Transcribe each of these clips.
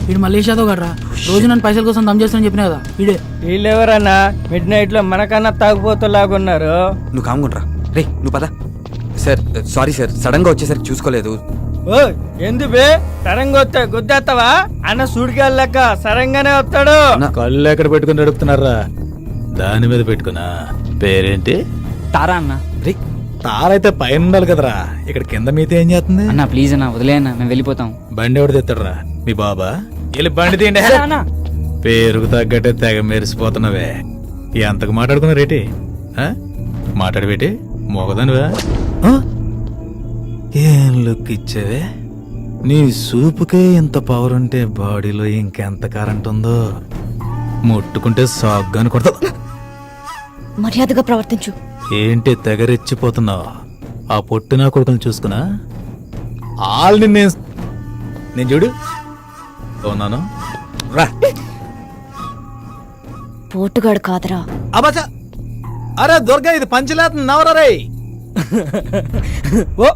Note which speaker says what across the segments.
Speaker 1: వీడు మలేషియా తో కదరా, రోజు నన్ను పైసల కోసం దమ్ చేస్తానని చెప్పినా కదా వీడే.
Speaker 2: వీళ్ళెవరన్నా మిడ్ నైట్ లో మనకన్నా తాగుపోతులాగున్నారు.
Speaker 3: నువ్వు కామ్గుండ్రా. రే నువ్వు పద. సార్ సారీ సార్, సడన్ గా వచ్చేసరికి చూసుకోలేదు.
Speaker 2: ఓ ఎందుబే సరంగా వస్తే గుద్దేస్తావా? అన్న సూడికెళ్ళక సరంగానే వస్తాడు.
Speaker 4: కళ్ళు ఎక్కడ పెట్టుకుని నడుపుతున్నారా? దాని మీద పెట్టుకున్నా. పేరేంటి?
Speaker 5: తారా అన్న.
Speaker 3: రే
Speaker 4: తారైతే పైన ఉండాలి కదరా, ఇక్కడ కింద మీతో ఏం చేస్తుంది?
Speaker 5: అన్న ప్లీజ్ అన్న వదిలే అన్న, మేము వెళ్ళిపోతాం.
Speaker 4: బండి ఎవడు తెస్తాడరా? మీ బాబా? వెళ్ళి బండి తీయండి. పేరుకు తగ్గట్టే తెగ మెరిసిపోతున్నావే. ఎంతకు మాట్లాడుకున్నారేటి? మాట్లాడబెట్టి మోగదానివా? ఏం లుక్ ఇచ్చావే? నీ సూపుకే ఇంత పవర్ ఉంటే బాడీలో ఇంకెంత కరెంట్ ఉందో. ముట్టుకుంటే సాగ్గాని కొడతా.
Speaker 6: మర్యాదగా ప్రవర్తించు.
Speaker 4: ఏంటి తెగరెచ్చిపోతున్నావు? ఆ పొట్టినా కొడుకుని చూసుకున్నా ఆల్ని నేను చూడు ఉన్నాను. రా
Speaker 6: పోటుగాడు కాదరా.
Speaker 4: అబ్బా అరే దుర్గా, ఇది పంచలేత నవరా రే. ఓ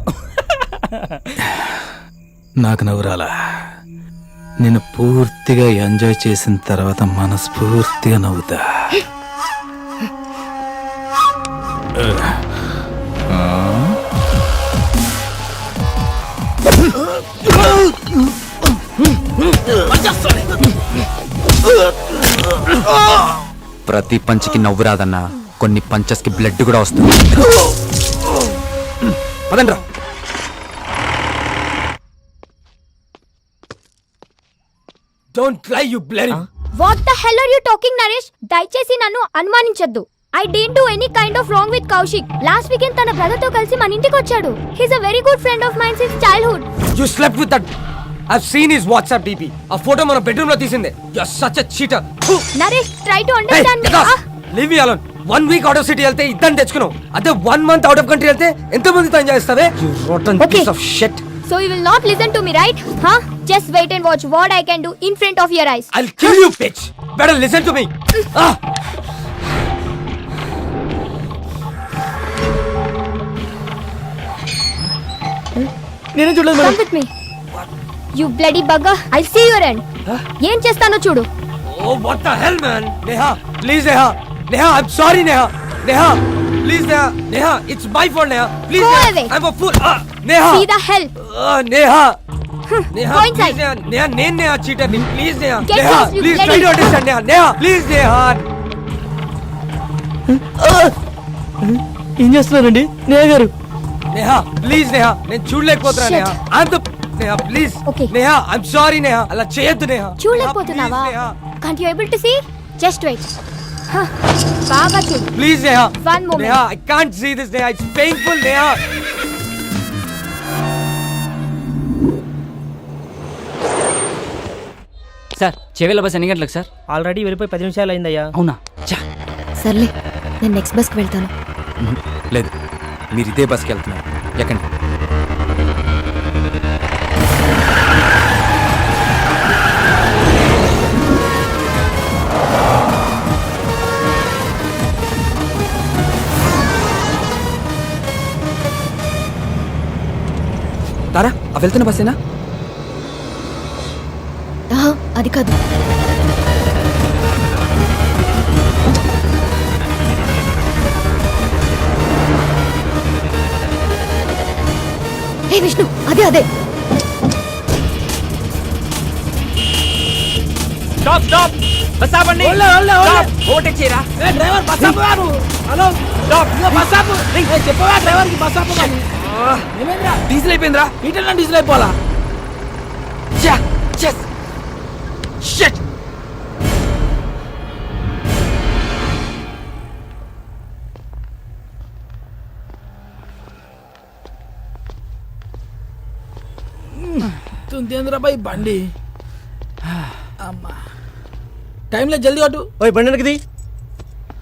Speaker 4: నాకు నవ్వురాలా? నేను పూర్తిగా ఎంజాయ్ చేసిన తర్వాత మనస్ఫూర్తిగా నవ్వుతా.
Speaker 3: ప్రతి పంచికి నవ్వు రాదన్నా, కొన్ని పంచెస్ కి బ్లడ్ కూడా వస్తుంది. పదండ్రా.
Speaker 7: Don't lie, you bloody.
Speaker 8: What the hell are you talking, Naresh? దయచేసి నన్ను అనుమానించొద్దు. I didn't do any kind of wrong with Kaushik. Last weekend తన బ్రదర్ తో కలిసి మన ఇంటికి వచ్చాడు. He's a very good friend of mine since childhood.
Speaker 7: You slept with that. I've seen his WhatsApp DP. ఆ photo మన bedroom లో తీసిందే. You're such a cheater.
Speaker 8: Naresh, try to understand me.
Speaker 7: Leave me alone. 1 week out of city వెళ్తే ఇద్దరిని తెచ్చుకున్నావు. అదే 1 month out of country వెళ్తే ఎంత మందితో ఎంజాయ్ చేస్తావే? You rotten piece of shit.
Speaker 8: So you will not listen to me, right? Huh? Just wait and watch what I can do in front of your eyes.
Speaker 7: I'll kill you, bitch. Better listen to me.
Speaker 1: నేనే చూడలేదు
Speaker 8: Come with me. You bloody bugger. I'll see your end. ఏం చేస్తానో చూడు.
Speaker 7: Oh, what the hell, man? Neha, please, Neha. Neha, I'm sorry, Neha. Neha, please, Neha. Neha, it's my fault, Neha. Please,
Speaker 8: Go
Speaker 7: Neha.
Speaker 8: away.
Speaker 7: I'm a fool. Neha.
Speaker 8: See the hell.
Speaker 7: Neha. Neha,
Speaker 8: Go
Speaker 7: please,
Speaker 8: inside.
Speaker 7: Neha. Neha, నేను Neha cheater ni. Please, Neha.
Speaker 8: Get
Speaker 7: Neha,
Speaker 8: lost, you
Speaker 7: please
Speaker 8: bloody-
Speaker 7: try to understand, Neha. Neha, please, Neha.
Speaker 1: ఏం చేస్తున్నారండి నేహ గారు?
Speaker 7: Neha, please, Neha. నేను చూడలేకపోతున్నా,
Speaker 8: Shit.
Speaker 7: Neha. I'm the Neha, please.
Speaker 8: Okay.
Speaker 7: Neha, I'm sorry, Neha. అలా చేయొద్దు, Neha.
Speaker 8: చూడలేకపోతున్నావా?
Speaker 7: Neha,
Speaker 8: Can't you able to see? Just wait. బాగా చూడు.
Speaker 7: please, Neha.
Speaker 8: One moment.
Speaker 7: Neha, I can't see this, Neha. It's painful, Neha.
Speaker 5: Sir చెవిల bus ఎన్ని గంటలకు sir?
Speaker 2: Already వెళ్ళిపోయి 10 నిమిషాలు అయిందయ్యా.
Speaker 5: అవునా?
Speaker 6: సర్లే, నేను నెక్స్ట్ బస్కి వెళ్తాను.
Speaker 3: లేదు, మీరు ఇదే బస్కి వెళ్తున్నారు. ఎక్కండి. తారా, ఆ వెళ్తున్న బస్సేనా?
Speaker 6: అది కాదు. హే విష్ణు, అదే అదే.
Speaker 2: Stop stop. బస్ ఆపండి. స్టాప్. ఓవర్టేక్ చేయరా.
Speaker 1: డ్రైవర్ బస్ ఆపు. Hello
Speaker 2: stop.
Speaker 1: బస్ ఆపు. చెప్పవా డ్రైవర్ కి బస్ ఆపు. ఏమైందిరా?
Speaker 7: డీజిల్ అయిపోయిందిరా.
Speaker 1: ఈటెల్ డీజిల్ అయిపోవాలా?
Speaker 7: Shit.
Speaker 1: తుందేంద్ర బాయ్ బండి. అమ్మా టైంలో జల్దీ అటు.
Speaker 2: ఓయ్ బండికి.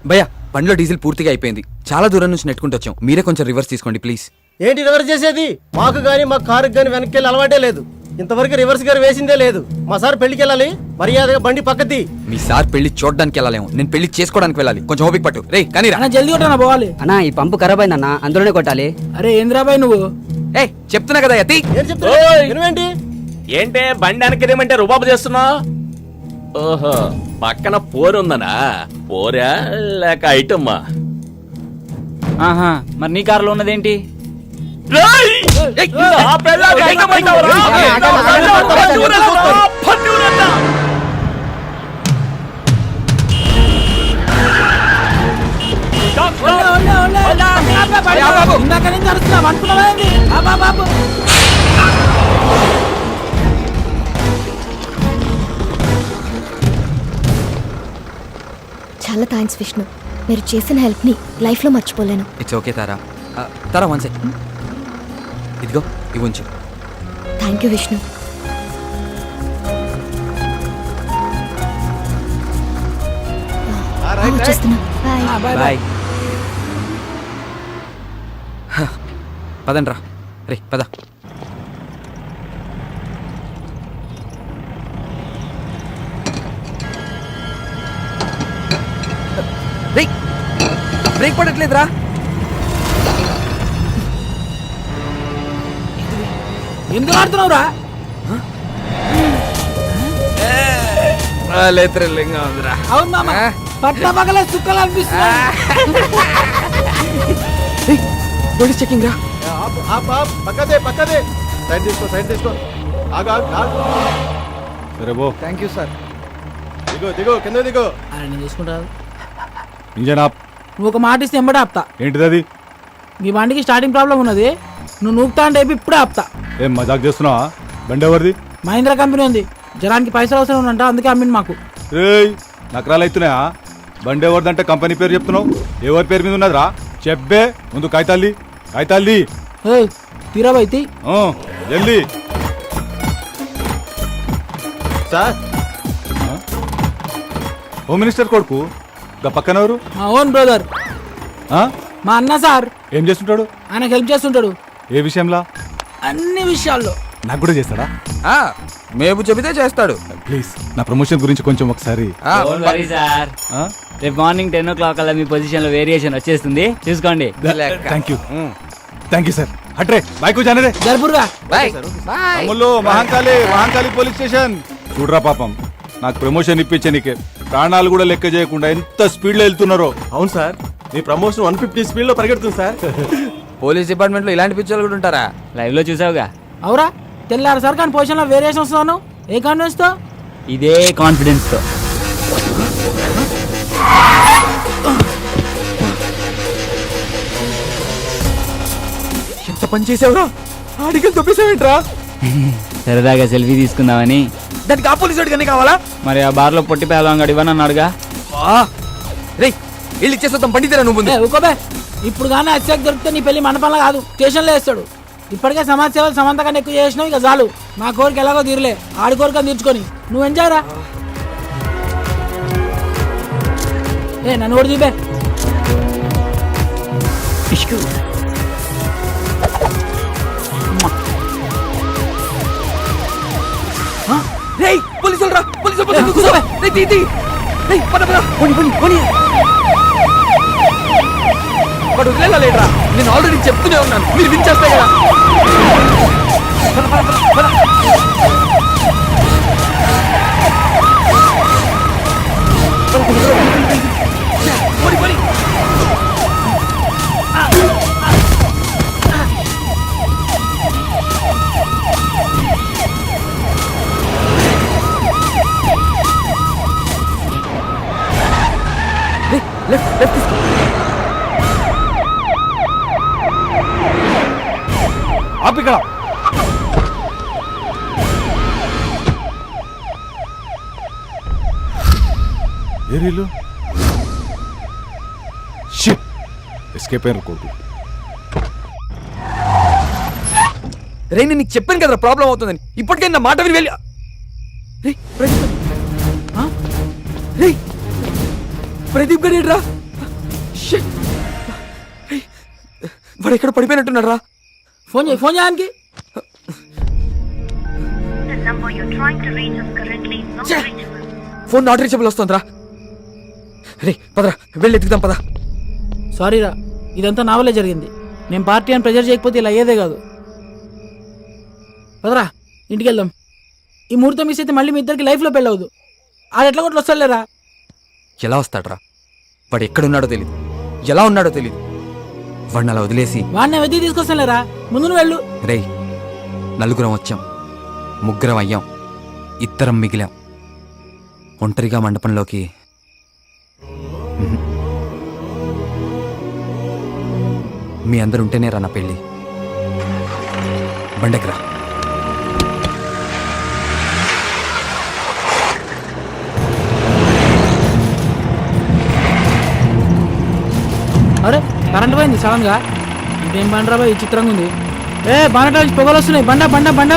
Speaker 3: భయ్యా, బండిలో డీజిల్ పూర్తిగా అయిపోయింది. చాలా దూరం నుంచి నెట్టుకుంటూ వచ్చాం. మీరే కొంచెం రివర్స్ తీసుకోండి ప్లీజ్.
Speaker 2: ఏంటి రివర్స్ చేసేది? మాకు గానీ మా కారుకి గానీ వెనక్కి వెళ్ళి అలవాటే లేదు.
Speaker 1: ఇంతవరకు రివర్స్ గేర్ వేసిందే లేదు. మా సార్ పెళ్లికి వెళ్ళాలి, మర్యాదగా బండి పక్కది.
Speaker 3: మీ సార్ పెళ్లి చూడడానికి వెళ్ళాలేమో, నేను పెళ్లి చేసుకోవడానికి వెళ్ళాలి. కొంచెం ఓపిక పట్టు. రే కానీ రా.
Speaker 1: అన్న జల్దీ కొట్టనా పోవాలి.
Speaker 5: అన్నా ఈ పంపు ఖరాబ్ అయిందన్నా, అందులోనే కొట్టాలి.
Speaker 1: అరే ఏంద్రాబాయ్ నువ్వు?
Speaker 3: ఏ చెప్తున్నా కదా యతి.
Speaker 1: ఏం చెప్తా నువ్వేంటి?
Speaker 9: ఏంటే బండి వెనకదేమంటే రుబాబు చేస్తున్నా? ఓహో, పక్కన పోరుందనా? పోరా లేక ఐటమ్మా?
Speaker 5: ఆహా, మరి నీ కారులో ఉన్నదేంటి?
Speaker 1: ఇందాక నుంచి అరుస్తున్నావు అనుకున్నావా ఏంది? బాబు
Speaker 6: చాలా థ్యాంక్స్ విష్ణు. మీరు చేసిన హెల్ప్ని లైఫ్లో మర్చిపోలేను.
Speaker 3: It's okay Tara. Tara one second. ఇదిగో ఇవి ఉంచు.
Speaker 6: Thank you Vishnu. వచ్చేస్తున్నా. బాయ్.
Speaker 3: బాయ్. పదండ్రా. రే పద. రే బ్రేక్ పడట్లేదురా.
Speaker 1: ఎందుకు ఆడుతున్నావురా?
Speaker 3: థ్రిల్లింగ్ ఉందిరా.
Speaker 1: అవును మామ, పట్ల పగల సుక్కలు అనిపిస్తున్నా.
Speaker 3: పోలీస్ చెకింగ్ రా.
Speaker 1: పక్కదే సైడ్ తీసుకో
Speaker 10: సరే బో.
Speaker 1: Thank you sir. దిగో కింద దిగో. అరే నేను చూసుకుంటాను.
Speaker 10: ఇంజన్ ఆప్.
Speaker 1: నువ్వు ఒక మాట ఇస్తే ఎంబడే ఆపుతా.
Speaker 10: ఏంటిది అది?
Speaker 1: మీ బండికి స్టార్టింగ్ ప్రాబ్లం ఉన్నది, నువ్వు నూపుతా అంటే ఇప్పుడే ఆపుతా.
Speaker 10: ఏం మజాక్ చేస్తున్నావా? బండి ఎవరిది?
Speaker 1: మహీంద్రా కంపెనీ ఉంది, జనానికి పైసలు అవసరం ఉందంట, అందుకే అమ్మింది మాకు.
Speaker 10: రేయ్ నకరాలు అవుతున్నాయా? బండి ఎవరిదంటే కంపెనీ పేరు చెప్తున్నావు, ఎవరి పేరు మీద ఉన్నదిరా? చెప్పే ముందు కాగితాల్ది.
Speaker 1: తీరాబైతి
Speaker 10: జల్దీ.
Speaker 1: సార్,
Speaker 10: హోమ్ మినిస్టర్ కొడుకు గా పక్కన ఎవరు?
Speaker 1: మా ఓన్ బ్రదర్, మా అన్న సార్.
Speaker 10: ఏం చేస్తుంటాడు?
Speaker 1: ఆయనకు హెల్ప్ చేస్తుంటాడు
Speaker 10: ఏ విషయంలా?
Speaker 1: అన్ని విషయాల్లో.
Speaker 10: నాకు కూడా చేస్తాడా?
Speaker 3: మేపు చెబితే చేస్తాడు.
Speaker 10: ప్లీజ్ నా ప్రమోషన్ గురించి కొంచెం ఒకసారి.
Speaker 5: సార్ రేపు మార్నింగ్ 10 o'clock అలా మీ పొజిషన్ లో వేరియేషన్ వచ్చేస్తుంది, చూసుకోండి.
Speaker 10: Thank you sir. అట్రే బైక్ జానరే
Speaker 1: జరుపురుగా.
Speaker 10: అమ్ములు మహంకాళి పోలీస్ స్టేషన్. చూడరా పాపం, నాకు ప్రమోషన్ ఇప్పించే నీకే ప్రాణాలు కూడా లెక్క చేయకుండా ఎంత స్పీడ్ లో వెళ్తున్నారో.
Speaker 1: అవును సార్, మీ ప్రమోషన్ 150 స్పీడ్ లో పరిగెడుతుంది సార్.
Speaker 3: పోలీస్ డిపార్ట్మెంట్ లో ఇలాంటి పిచ్చోళ్ళు కూడా ఉంటారా?
Speaker 5: లైవ్ లో చూసావుగా.
Speaker 1: అవురా, తెల్లారు సార్ కానీ పొజిషన్ లో వేరియేషన్ వస్తున్నాను. ఏ కాన్ఫిడెన్స్ తో?
Speaker 5: ఇదే కాన్ఫిడెన్స్ తో.
Speaker 3: ఎంత పని చేసావురా? ఆడికి తొప్పేసావేంట్రా?
Speaker 5: సరదాగా సెల్ఫీ తీసుకుందామని.
Speaker 3: దానికి ఆ పోలీసు వాడికి కావాలా?
Speaker 5: మరి ఆ బార్ లో పొట్టి పేదవాడు ఇవ్వనన్నాడుగా.
Speaker 3: రే వెళ్ళి ఇచ్చేస్తాం, బండి తీరా నువ్వు.
Speaker 1: ఊకోబే, ఇప్పుడు కానీ అత్యాక్ దొరికితే నీ పెళ్లి మండపంలో కాదు స్టేషన్లో వేస్తాడు. ఇప్పటికే సమాజ సేవలు సమంతగా ఎక్కువ చేసినావు, ఇక చాలు. మా కోరిక ఎలాగో తీరలే, ఆడి కోరిక తీర్చుకొని నువ్వు ఎంజాయ్ రా. నన్ను కూడా చూపే.
Speaker 3: పోలీసులు రా, పోలీసులు. వాడు వదిలేరా? నేను ఆల్రెడీ చెప్తూనే ఉన్నాను, మీరు వినిచేస్తాయి కదా. లెఫ్ట్ తీసుకో.
Speaker 10: ఆపిక్కడ. ఏరీలు ఎస్కేప్ అయిన కోర్టు.
Speaker 3: రే నేను నీకు చెప్పాను కదా ప్రాబ్లం అవుతుందని, ఇప్పటికే నా మాట విని వెళ్ళి. ప్రదీప్ గారు రా, వాడు ఎక్కడ పడిపోయినట్టున్నాడు రా.
Speaker 1: ఫోన్ చేయడానికి.
Speaker 3: ఫోన్ నాట్ రీచబుల్ వస్తుందిరా. రే పదరా వెళ్ళి ఎత్తుకుదాం పదా.
Speaker 1: సారీరా, ఇదంతా నా వల్లే జరిగింది. నేను పార్టీ అని ప్రెజర్ చేయకపోతే ఇలా అయ్యేదే కాదు. పదరా ఇంటికి వెళ్దాం. ఈ ముహూర్తం మిస్ అయితే మళ్ళీ మీ ఇద్దరికి లైఫ్లో పెళ్ళవద్దు. ఆడు ఎట్లా కొట్లు వస్తాడులేరా.
Speaker 3: ఎలా వస్తాడ్రా? వాడు ఎక్కడున్నాడో తెలీదు, ఎలా ఉన్నాడో తెలీదు. వాడిని అలా వదిలేసి
Speaker 1: వాడిని వెతికి తీసుకొస్తానులేరా. ముందు నువ్వు వెళ్ళు.
Speaker 3: రే నలుగురం వచ్చాం, ముగ్గురం అయ్యాం, ఇద్దరం మిగిలాం. ఒంటరిగా మండపంలోకి మీ అందరు ఉంటేనే రా నా పెళ్ళి. బండెక్కరా.
Speaker 1: అరే కరెంట్ పోయింది సడన్ గా. ఇదేం బండరా బాయ్, చిత్రంగా ఉంది. బానట నుంచి పొగలు వస్తున్నాయి. బండ బండ బండ.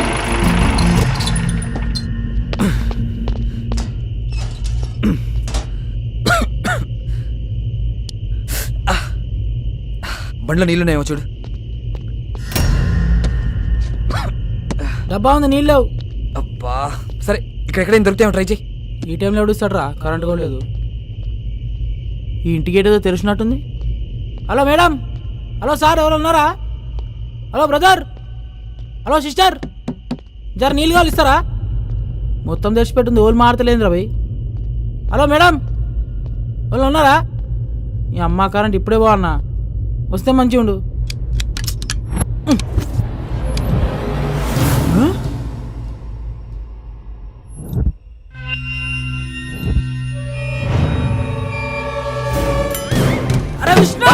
Speaker 3: బండ్లో నీళ్ళున్నాయేమో చూడు.
Speaker 1: డబ్బా ఉంది, నీళ్ళు లేవు.
Speaker 3: అబ్బా సరే, ఇక్కడ ఎక్కడైనా దొరుకుతాయేమో ట్రై చేయి.
Speaker 1: ఈ టైంలో ఎవడుస్తాడు రా, కరెంట్ కూడా లేదు. ఈ ఇంటికి ఏదో తెరిచినట్టుంది. హలో మేడం, హలో సార్, ఎవరు ఉన్నారా? హలో బ్రదర్, హలో సిస్టర్, జర నీళ్ళు కావాలి ఇస్తారా? మొత్తం తెరిచిపెట్టుంది, ఓళ్ళు మారతలేదురా భయ్. హలో మేడం, వాళ్ళు ఉన్నారా? ఈ అమ్మ కరెంట్ ఇప్పుడే బాగున్నా, వస్తే మంచిగా ఉండు. అరే విష్ణు,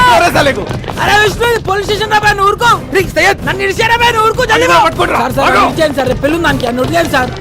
Speaker 1: అరే విష్ణు, పోలీస్ స్టేషన్ రా బాయ్, నువ్వు ఊరుకో. నన్ను ఇడిచారా బాయ్, నువ్వు ఊరుకో. సార్ సార్ ఇచ్చేయండి సార్, రేపు పెళ్ళి ఉంది దానికి, అన్ను వదిలేయండి సార్.